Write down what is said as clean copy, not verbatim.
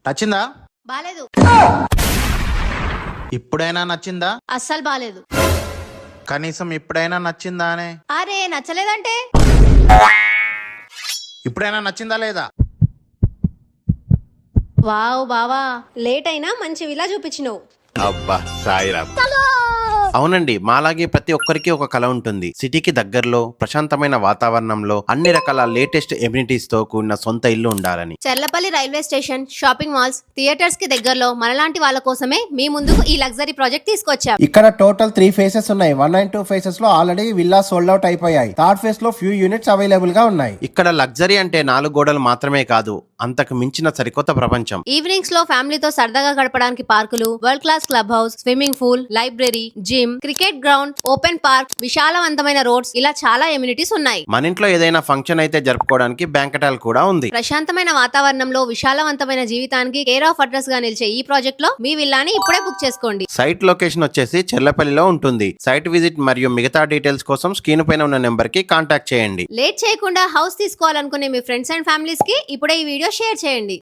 నచ్చిందా? బాలేదు. ఇప్పుడైనా నచ్చిందా? అస్సలు బాలేదు. కనీసం ఇప్పుడైనా నచ్చిందా అనే? అరే నచ్చలేదంటే ఇప్పుడైనా నచ్చిందా లేదా? వావ్ బావా, లేట్ అయినా మంచి విలా చూపించినావు. అబ్బా సాయిరామ్. అవునండి, మాలాగే ప్రతి ఒక్కరికి ఒక కల ఉంటుంది. సిటీకి దగ్గరలో ప్రశాంతమైన వాతావరణంలో అన్ని రకాల లేటెస్ట్ ఎమ్యూనిటీస్ తో కూడిన సొంత ఇల్లు ఉండాలని. Cherlapalli railway station, shopping malls, theatres కి దగ్గరలో మనలాంటి వాళ్ళ కోసమే మీ ముందుకు ఈ లగ్జరీ ప్రాజెక్ట్ తీసుకొచ్చాం. ఇక్కడ టోటల్ 3 ఫేసెస్ ఉన్నాయి. 1 and 2 ఫేసెస్ లో ఆల్రెడీ విల్లా సోల్డ్ అవుట్ అయిపోయాయి. థర్డ్ ఫేస్ లో ఫ్యూ యూనిట్స్ అవైలబుల్ గా ఉన్నాయి. ఇక్కడ లగ్జరీ అంటే 4 గోడలు మాత్రమే కాదు, అంతకు మించిన సరికొత్త ప్రపంచం. ఈవినింగ్స్ లో ఫ్యామిలీతో సరదాగా గడపడానికి పార్కులు, world class club house, swimming pool, library, gym, cricket ground, open park, విశాలవంతమైన రోడ్స్, ఇలా చాలా ఎమ్యూనిటీస్ ఉన్నాయి. మన ఇంట్లో ఏదైనా ఫంక్షన్ అయితే జరుపుకోవడానికి బ్యాంకెట్ హాల్ కూడా ఉంది. ప్రశాంతమైన వాతావరణంలో విశాలవంతమైన జీవితానికి కేర్ ఆఫ్ అడ్రస్ గా నిలిచే ఈ ప్రాజెక్ట్ లో మీ విల్లాని ఇప్పుడే బుక్ చేసుకోండి. సైట్ లొకేషన్ వచ్చేసి చెర్లపల్లిలో ఉంటుంది. సైట్ విజిట్ మరియు మిగతా డీటెయిల్స్ కోసం స్క్రీన్ పైన ఉన్న నెంబర్ కి కాంటాక్ట్ చేయండి. లేట్ చేయకుండా హౌస్ తీసుకోవాలనుకునే మీ ఫ్రెండ్స్ అండ్ ఫ్యామిలీస్ కి ఇప్పుడే ఈ వీడియో షేర్ చేయండి.